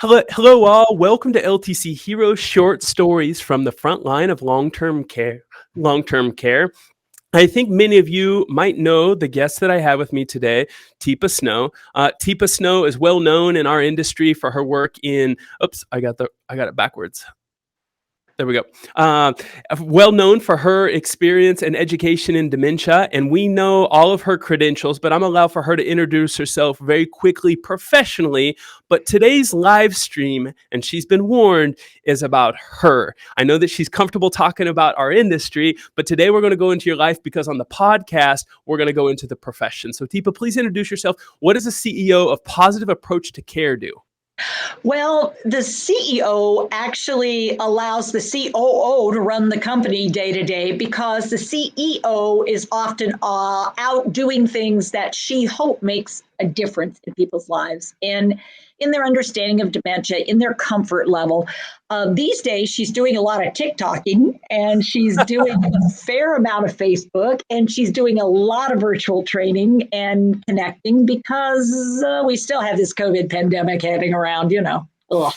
Hello all. Welcome to LTC Heroes, short stories from the front line of long-term care. Long-term care. I think many of you might know the guest that I have with me today, Teepa Snow. Teepa Snow is well known in our industry for her work in. Oops, I got it backwards. There we go. Well known for her experience and education in dementia, and we know all of her credentials, but I'm going to allow for her to introduce herself very quickly professionally. But today's live stream, and she's been warned, is about her. I know that she's comfortable talking about our industry, but today we're going to go into your life because on the podcast, we're going to go into the profession. So Teepa, please introduce yourself. What does a CEO of Positive Approach to Care do? Well, the CEO actually allows the COO to run the company day to day because the CEO is often out doing things that she hopes makes a difference in people's lives and in their understanding of dementia, in their comfort level. These days, she's doing a lot of TikToking and she's doing a fair amount of Facebook and she's doing a lot of virtual training and connecting because we still have this COVID pandemic heading around, Ugh.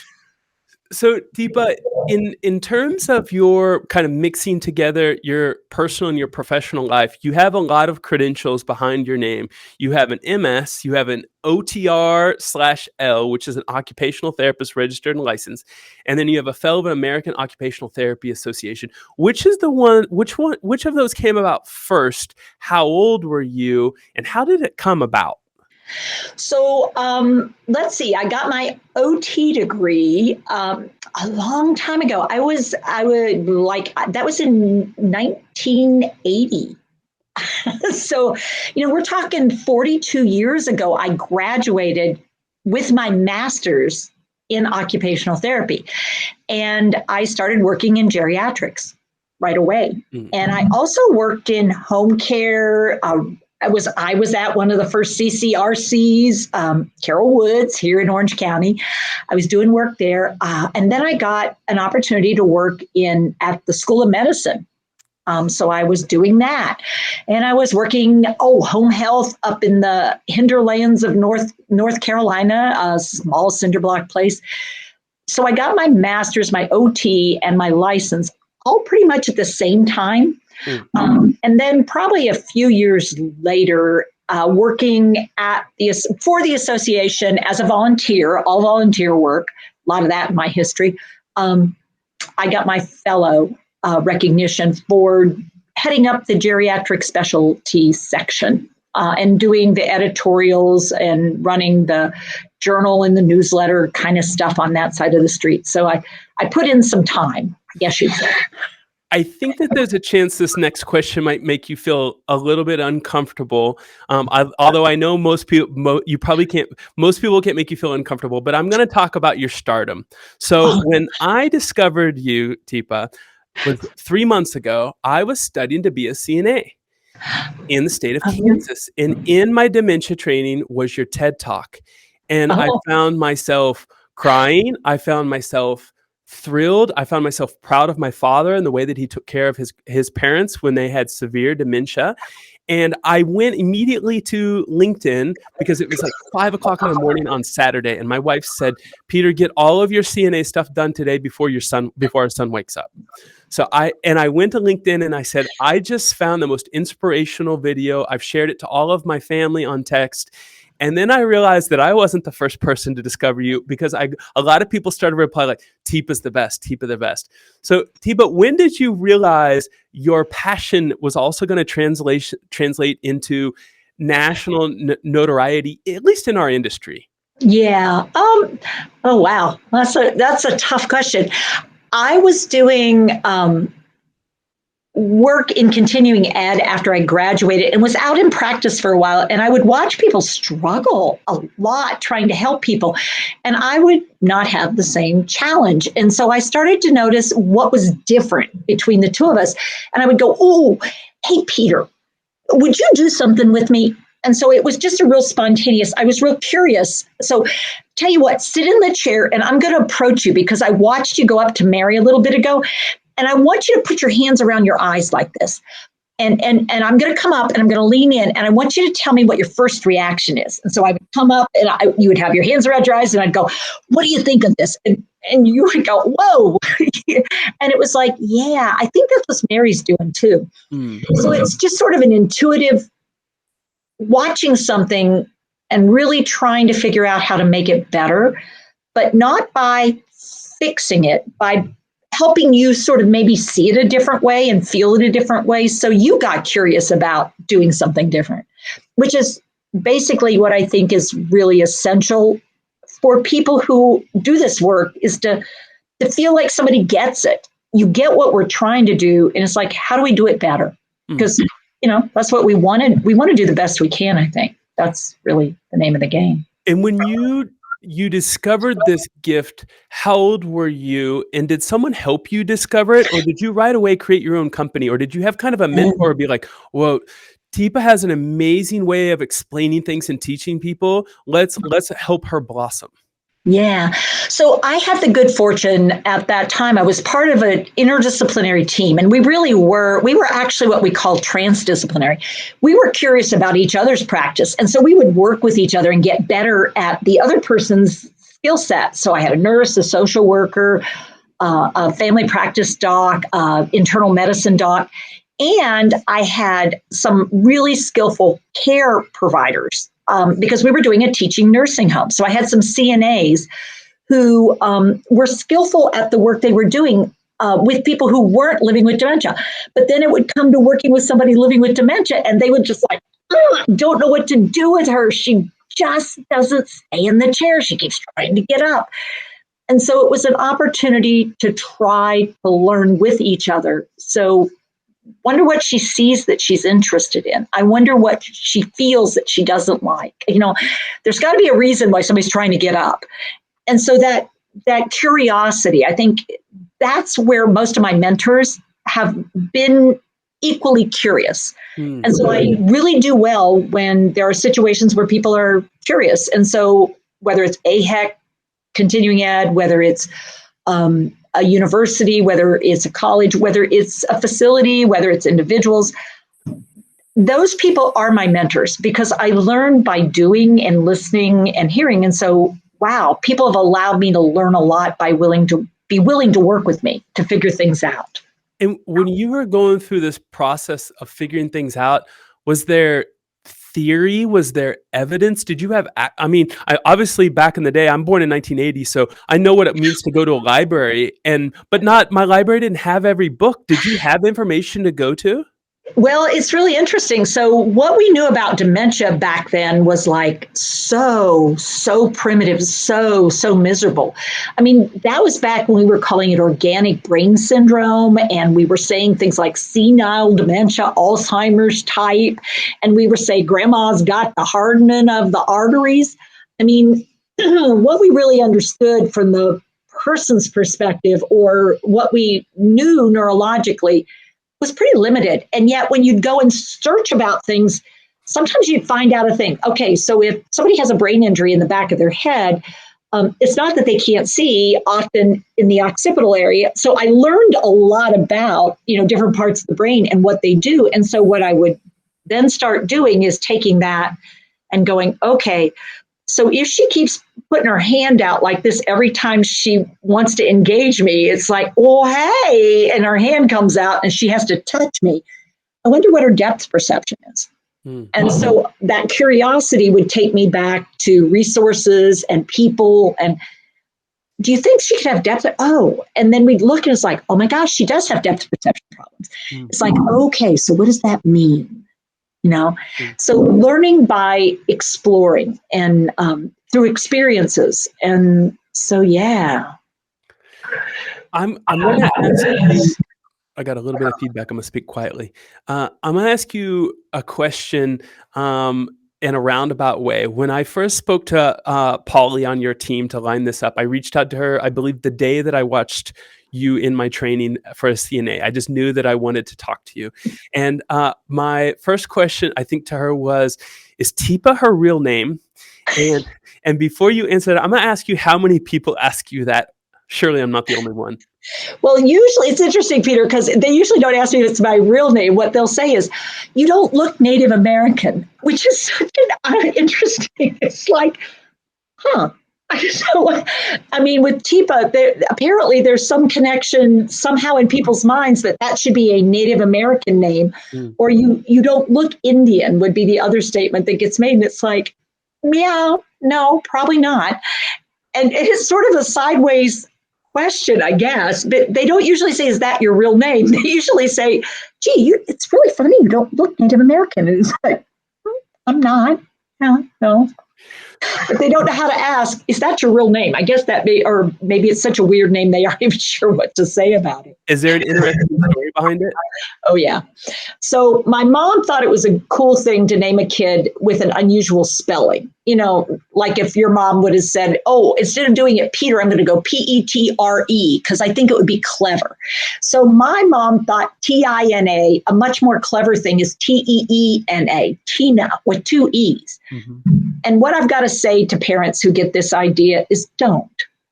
So, Teepa, in terms of your kind of mixing together your personal and your professional life, you have a lot of credentials behind your name. You have an MS, you have an OTR/L, which is an occupational therapist registered and licensed, and then you have a fellow of the American Occupational Therapy Association. Which of those came about first? How old were you, and how did it come about? So let's see. I got my OT degree a long time ago. That was in 1980. So, we're talking 42 years ago. I graduated with my master's in occupational therapy, and I started working in geriatrics right away. Mm-hmm. And I also worked in home care. I was at one of the first CCRCs, Carroll Woods here in Orange County. I was doing work there. And then I got an opportunity to work at the School of Medicine. So I was doing that. And I was working, home health up in the hinterlands of North Carolina, a small cinder block place. So I got my master's, my OT, and my license all pretty much at the same time. And then probably a few years later, working for the association as a volunteer, all volunteer work, a lot of that in my history. I got my fellow recognition for heading up the geriatric specialty section and doing the editorials and running the journal and the newsletter kind of stuff on that side of the street. So I put in some time, I guess you'd say. I think that there's a chance this next question might make you feel a little bit uncomfortable. Although I know most people can't make you feel uncomfortable, but I'm going to talk about your stardom. So when I discovered you, Teepa, 3 months ago, I was studying to be a CNA in the state of Kansas. And in my dementia training was your TED Talk. And I found myself crying. I found myself thrilled. I found myself proud of my father and the way that he took care of his parents when they had severe dementia. And I went immediately to LinkedIn because it was like 5 o'clock in the morning on Saturday. And my wife said, Peter, get all of your CNA stuff done today before our son wakes up. So I went to LinkedIn and I said, I just found the most inspirational video. I've shared it to all of my family on text. And then I realized that I wasn't the first person to discover you because a lot of people started to reply like, Teepa's the best, Teepa the best. So Teepa, when did you realize your passion was also going to translate into national notoriety, at least in our industry? Yeah. Oh, wow. That's a tough question. I was doing work in continuing ed after I graduated and was out in practice for a while. And I would watch people struggle a lot trying to help people. And I would not have the same challenge. And so I started to notice what was different between the two of us. And I would go, oh, hey, Peter, would you do something with me? And so it was just a real spontaneous, I was real curious. So tell you what, sit in the chair and I'm going to approach you because I watched you go up to Mary a little bit ago. And I want you to put your hands around your eyes like this. and I'm going to come up and I'm going to lean in and I want you to tell me what your first reaction is. And so I would come up and you would have your hands around your eyes and I'd go, what do you think of this? And you would go, whoa. And it was like, yeah, I think that's what Mary's doing too. So it's just sort of an intuitive watching something and really trying to figure out how to make it better, but not by fixing it, by helping you sort of maybe see it a different way and feel it a different way. So you got curious about doing something different, which is basically what I think is really essential for people who do this work, is to feel like somebody gets it. You get what we're trying to do. And it's like, how do we do it better? Because, that's what we wanted. We want to do the best we can, I think. That's really the name of the game. And when you discovered this gift, how old were you? And did someone help you discover it? Or did you right away create your own company? Or did you have kind of a mentor be like, whoa, Teepa has an amazing way of explaining things and teaching people. Let's help her blossom. Yeah. So I had the good fortune at that time. I was part of an interdisciplinary team, and we were actually what we call transdisciplinary. We were curious about each other's practice. And so we would work with each other and get better at the other person's skill set. So I had a nurse, a social worker, a family practice doc, internal medicine doc, and I had some really skillful care providers. Because we were doing a teaching nursing home. So I had some CNAs who were skillful at the work they were doing with people who weren't living with dementia. But then it would come to working with somebody living with dementia, and they would just like, don't know what to do with her. She just doesn't stay in the chair. She keeps trying to get up. And so it was an opportunity to try to learn with each other. So wonder what she sees that she's interested in. I wonder what she feels that she doesn't like. There's got to be a reason why somebody's trying to get up. And so that curiosity, I think that's where most of my mentors have been equally curious. And so I really do well when there are situations where people are curious. And so whether it's AHEC, continuing ed, whether it's a university, whether it's a college, whether it's a facility, whether it's individuals, those people are my mentors because I learn by doing and listening and hearing. And so, wow, people have allowed me to learn a lot by be willing to work with me to figure things out. And when you were going through this process of figuring things out, was there theory? Was there evidence? Did you have, I obviously back in the day, I'm born in 1980, so I know what it means to go to a library, but my library didn't have every book. Did you have information to go to? Well, it's really interesting. So what we knew about dementia back then was like so primitive, so miserable. That was back when we were calling it organic brain syndrome, and we were saying things like senile dementia, Alzheimer's type, and we were saying grandma's got the hardening of the arteries. What we really understood from the person's perspective, or what we knew neurologically, was pretty limited. And yet when you'd go and search about things, sometimes you'd find out a thing. Okay, so if somebody has a brain injury in the back of their head, it's not that they can't see, often in the occipital area. So I learned a lot about, different parts of the brain and what they do. And so what I would then start doing is taking that and going, okay, so if she keeps putting her hand out like this every time she wants to engage me, it's like, oh, hey, and her hand comes out and she has to touch me. I wonder what her depth perception is. And so that curiosity would take me back to resources and people. And do you think she could have depth? Oh, and then we'd look and it's like, oh my gosh, she does have depth perception problems. It's like, okay, so what does that mean? So learning by exploring and through experiences. And so, yeah. I'm going to ask you, I got a little bit of feedback. I'm going to speak quietly. I'm going to ask you a question in a roundabout way. When I first spoke to Polly on your team to line this up, I reached out to her, I believe the day that I watched you in my training for a CNA. I just knew that I wanted to talk to you. And my first question, I think, to her was, is Teepa her real name? And before you answer that, I'm going to ask you how many people ask you that Surely I'm not the only one. Well, usually it's interesting, Peter, because they usually don't ask me if it's my real name. What they'll say is, you don't look Native American, which is such an interesting. It's like, huh. I mean, with Teepa, apparently there's some connection somehow in people's minds that should be a Native American name, or you don't look Indian would be the other statement that gets made. And it's like, yeah, no, probably not. And it's sort of a sideways question, I guess, but they don't usually say, is that your real name? They usually say, gee, it's really funny. You don't look Native American. And it's like, I'm not. No. But they don't know how to ask, is that your real name? I guess or maybe it's such a weird name, they aren't even sure what to say about it. Is there an interesting story behind it? Oh, yeah. So my mom thought it was a cool thing to name a kid with an unusual spelling. You know, like if your mom would have said, oh, instead of doing it Peter, I'm going to go Petre, because I think it would be clever. So my mom thought Tina, a much more clever thing is Teena, Tina, with two E's. Mm-hmm. And what I've got to say to parents who get this idea is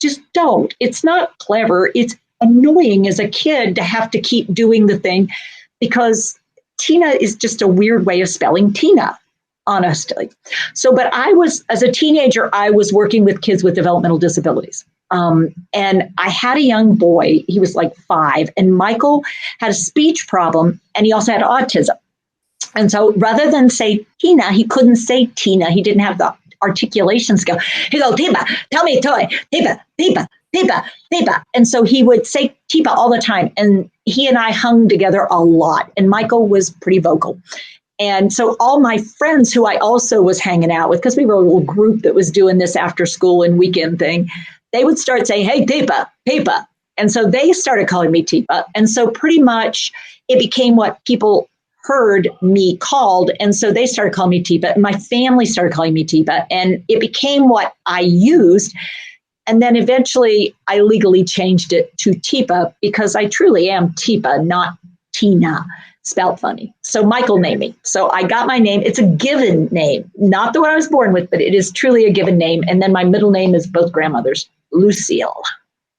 just don't. It's not clever. It's annoying as a kid to have to keep doing the thing, because Tina is just a weird way of spelling Tina, honestly. So, but as a teenager, I was working with kids with developmental disabilities. And I had a young boy, he was like 5, and Michael had a speech problem, and he also had autism. And so rather than say Tina, he couldn't say Tina. He didn't have the articulation skill. He'd go, Teepa, tell me a toy. Teepa, Teepa, Teepa, Teepa. And so he would say Teepa all the time. And he and I hung together a lot. And Michael was pretty vocal. And so all my friends who I also was hanging out with, because we were a little group that was doing this after school and weekend thing, they would start saying, hey, Teepa, Teepa. And so they started calling me Teepa. And so pretty much it became what people heard me called. And so they started calling me Teepa, and my family started calling me Teepa, and it became what I used. And then eventually I legally changed it to Teepa, because I truly am Teepa, not Tina, spelled funny. So Michael named me. So I got my name. It's a given name, not the one I was born with, but it is truly a given name. And then my middle name is both grandmothers, Lucille.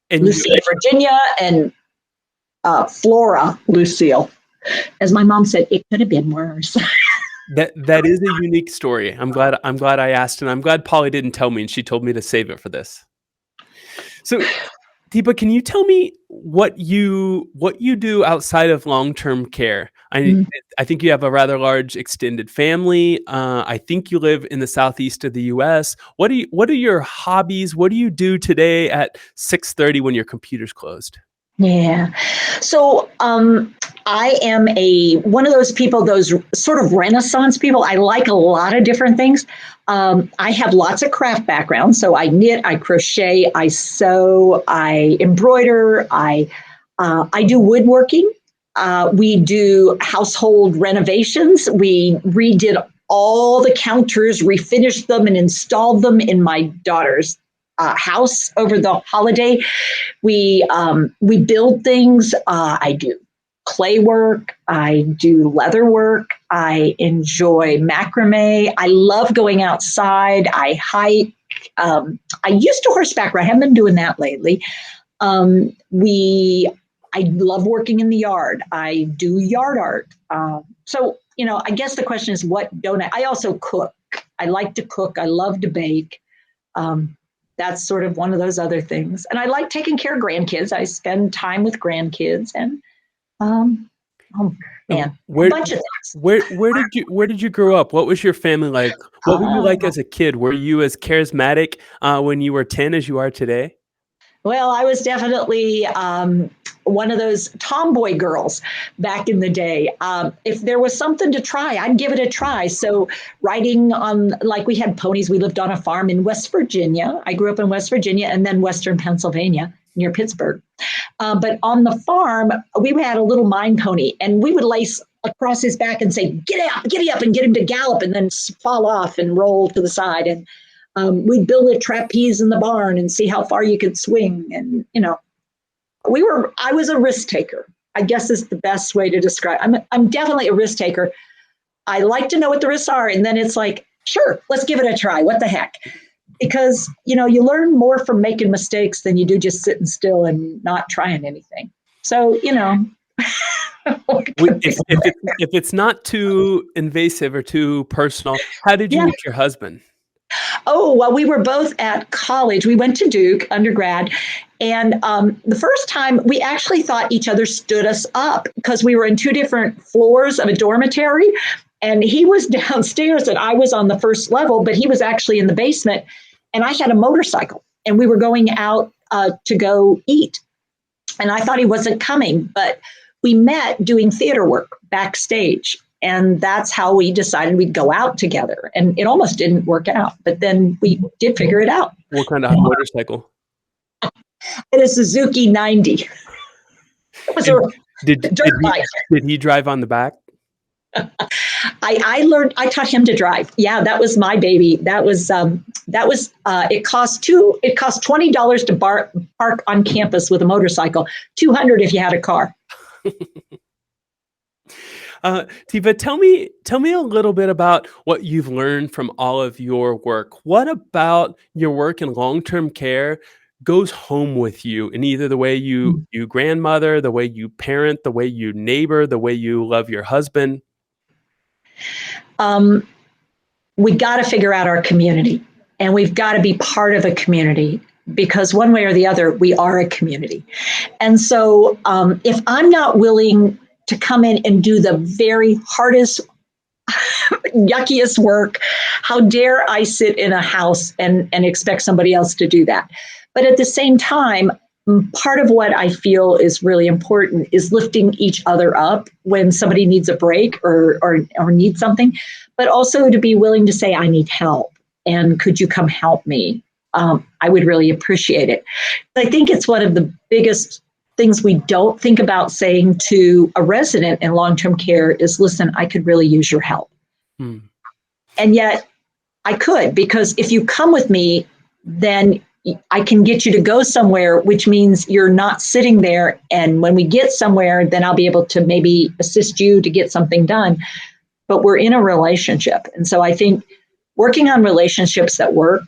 And Lucille, Virginia, and Flora Lucille. As my mom said, it could have been worse. That is a unique story. I'm glad I asked, and I'm glad Polly didn't tell me, and she told me to save it for this. So, Teepa, can you tell me what you do outside of long-term care? I think you have a rather large extended family. I think you live in the southeast of the U.S. What are your hobbies? What do you do today at 6:30 when your computer's closed? Yeah. So I am one of those people, those sort of Renaissance people. I like a lot of different things. I have lots of craft background. So I knit, I crochet, I sew, I embroider, I do woodworking. We do household renovations. We redid all the counters, refinished them, and installed them in my daughter's house over the holiday. We build things. I do clay work. I do leather work. I enjoy macrame. I love going outside. I hike. I used to horseback ride. I haven't been doing that lately. I love working in the yard. I do yard art. So, I guess the question is, what don't I? I also cook. I like to cook. I love to bake. That's sort of one of those other things. And I like taking care of grandkids. I spend time with grandkids, and a bunch of things. Where did you grow up? What was your family like? What were you like as a kid? Were you as charismatic when you were 10 as you are today? Well, I was definitely one of those tomboy girls back in the day. If there was something to try, I'd give it a try. So riding on, like, we had ponies. We lived on a farm in West Virginia. I grew up in West Virginia and then Western Pennsylvania near Pittsburgh. But on the farm, we had a little mine pony, and we would lace across his back and say, giddy up, and get him to gallop and then fall off and roll to the side. And we'd build a trapeze in the barn and see how far you could swing. And, I was a risk taker, I guess is the best way to describe. I'm definitely a risk taker. I like to know what the risks are. And then it's like, sure, let's give it a try. What the heck? because, you learn more from making mistakes than you do just sitting still and not trying anything. So, if it's not too invasive or too personal, how did you yeah. meet your husband? Oh, well, we were both at college. We went to Duke undergrad. And the first time we actually thought each other stood us up because we were in two different floors of a dormitory. And he was downstairs and I was on the first level, but he was actually in the basement. And I had a motorcycle and we were going out to go eat. And I thought he wasn't coming, but we met doing theater work backstage. And that's how we decided we'd go out together. And it almost didn't work out, but then we did figure it out. What kind of motorcycle? It is a Suzuki 90. It was a dirt bike. Did he drive on the back? I taught him to drive. Yeah, that was my baby. It cost $20 to park on campus with a motorcycle, $200 if you had a car. Teepa, tell me a little bit about what you've learned from all of your work. What about your work in long-term care goes home with you in either the way you grandmother, the way you parent, the way you neighbor, the way you love your husband? We got to figure out our community, and we've got to be part of a community, because one way or the other, we are a community. And so if I'm not willing to come in and do the very hardest, yuckiest work, how dare I sit in a house and expect somebody else to do that? But at the same time, part of what I feel is really important is lifting each other up when somebody needs a break or needs something, but also to be willing to say, I need help, and could you come help me? I would really appreciate it. I think it's one of the biggest things we don't think about saying to a resident in long-term care is, listen, I could really use your help. And yet I could, because if you come with me, then I can get you to go somewhere, which means you're not sitting there. And when we get somewhere, then I'll be able to maybe assist you to get something done. But we're in a relationship. And so I think working on relationships that work,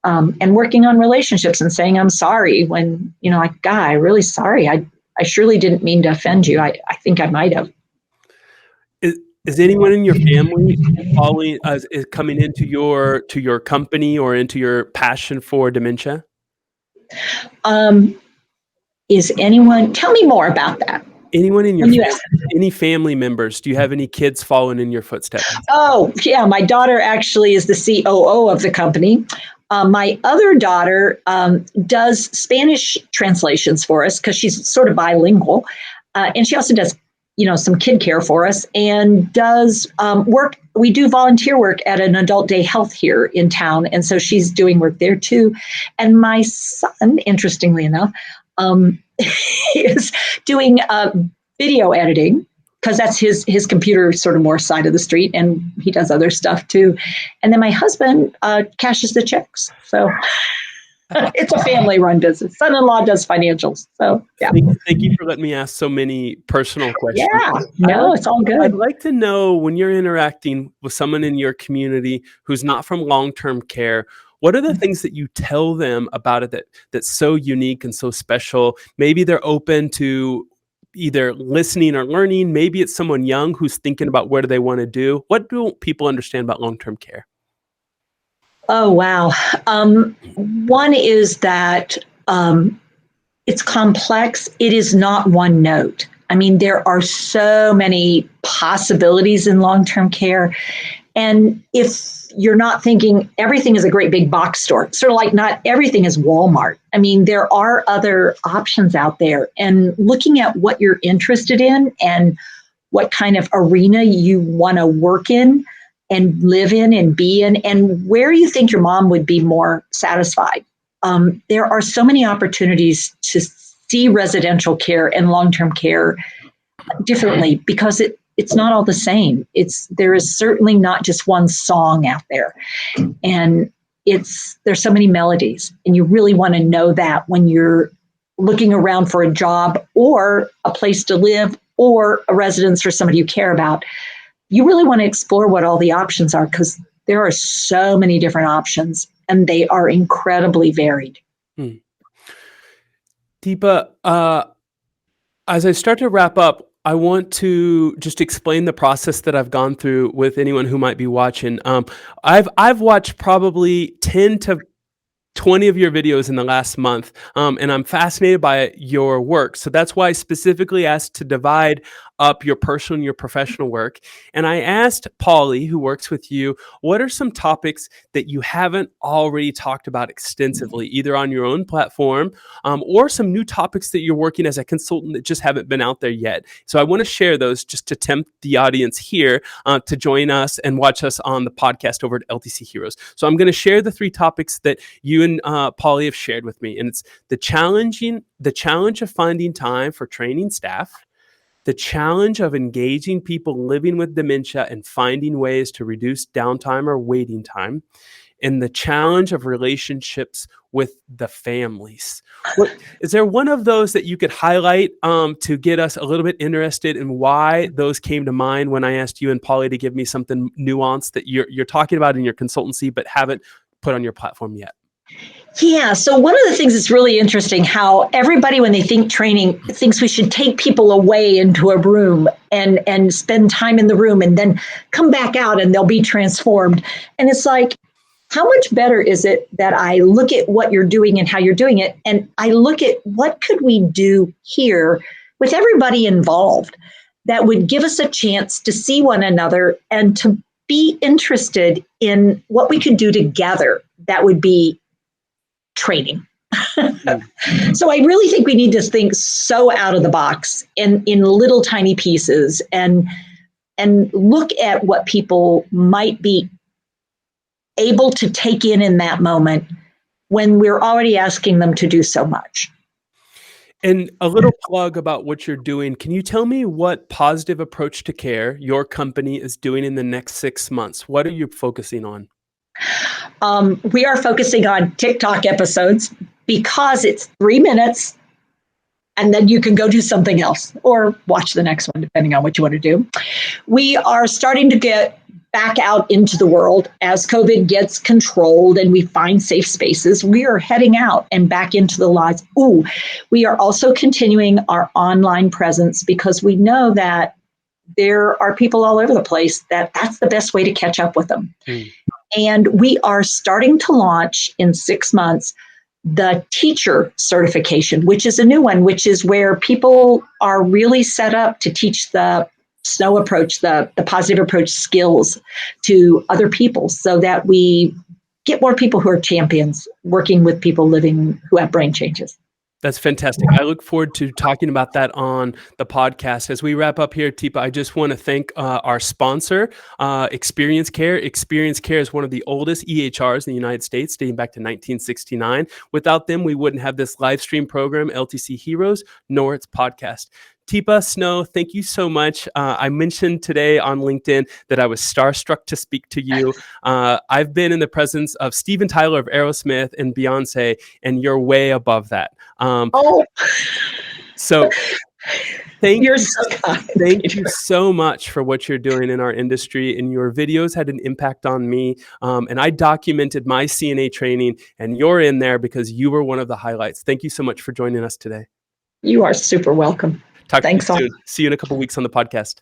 and working on relationships and saying, I'm sorry when, like, God, I'm really sorry. I surely didn't mean to offend you. I think I might have. Is anyone in your family coming into your company or into your passion for dementia? Is anyone, tell me more about that. Anyone in your family, any family members? Do you have any kids following in your footsteps? Oh, yeah. My daughter actually is the COO of the company. My other daughter does Spanish translations for us because she's sort of bilingual. And she also does, some kid care for us, and does work. We do volunteer work at an adult day health here in town. And so she's doing work there too. And my son, interestingly enough, is doing video editing, because that's his computer sort of more side of the street, and he does other stuff too. And then my husband cashes the checks. So it's a family-run business. Son-in-law does financials. So yeah. Thank you for letting me ask so many personal questions. Yeah, no, it's all good. I'd like to know, when you're interacting with someone in your community who's not from long-term care, what are the things that you tell them about it that's so unique and so special? Maybe they're open to either listening or learning. Maybe it's someone young who's thinking about what do they want to do. What do people understand about long-term care? Oh, wow. One is that it's complex. It is not one note. I mean, there are so many possibilities in long-term care. And if you're not thinking everything is a great big box store, sort of like not everything is Walmart. I mean, there are other options out there, and looking at what you're interested in and what kind of arena you want to work in and live in and be in, and where you think your mom would be more satisfied. There are so many opportunities to see residential care and long-term care differently, because it's not all the same. There is certainly not just one song out there, and there's so many melodies, and you really want to know that when you're looking around for a job or a place to live or a residence for somebody you care about. You really want to explore what all the options are, because there are so many different options. and they are incredibly varied. Teepa, as I start to wrap up, I want to just explain the process that I've gone through with anyone who might be watching. I've watched probably 10 to 20 of your videos in the last month, and I'm fascinated by your work. So that's why I specifically asked to divide up your personal and your professional work. And I asked Polly, who works with you, what are some topics that you haven't already talked about extensively, either on your own platform or some new topics that you're working as a consultant that just haven't been out there yet. So I want to share those just to tempt the audience here to join us and watch us on the podcast over at LTC Heroes. So I'm going to share the 3 topics that you and Polly have shared with me. And it's the challenge of finding time for training staff, the challenge of engaging people living with dementia and finding ways to reduce downtime or waiting time, and the challenge of relationships with the families. Is there one of those that you could highlight to get us a little bit interested in why those came to mind when I asked you and Polly to give me something nuanced that you're talking about in your consultancy but haven't put on your platform yet? Yeah. So one of the things that's really interesting, how everybody, when they think training, thinks we should take people away into a room and spend time in the room and then come back out and they'll be transformed. And it's like, how much better is it that I look at what you're doing and how you're doing it, and I look at what could we do here with everybody involved that would give us a chance to see one another and to be interested in what we could do together that would be training. So I really think we need to think so out of the box in little tiny pieces and look at what people might be able to take in that moment when we're already asking them to do so much. And a little plug about what you're doing. Can you tell me what Positive Approach to Care your company is doing in the next 6 months? What are you focusing on? We are focusing on TikTok episodes because it's 3 minutes and then you can go do something else or watch the next one, depending on what you want to do. We are starting to get back out into the world as COVID gets controlled and we find safe spaces. We are heading out and back into the lives. We are also continuing our online presence because we know that there are people all over the place that's the best way to catch up with them. And we are starting to launch in 6 months the teacher certification, which is a new one, which is where people are really set up to teach the SNOW approach, the positive approach skills to other people so that we get more people who are champions working with people living who have brain changes. That's fantastic. I look forward to talking about that on the podcast. As we wrap up here, Teepa, I just want to thank our sponsor, Experience Care. Experience Care is one of the oldest EHRs in the United States, dating back to 1969. Without them, we wouldn't have this live stream program, LTC Heroes, nor its podcast. Teepa, Snow, thank you so much. I mentioned today on LinkedIn that I was starstruck to speak to you. I've been in the presence of Steven Tyler of Aerosmith and Beyonce, and you're way above that. So thank you so much for what you're doing in our industry, and your videos had an impact on me. And I documented my CNA training, and you're in there because you were one of the highlights. Thank you so much for joining us today. You are super welcome. Thanks. See you in a couple of weeks on the podcast.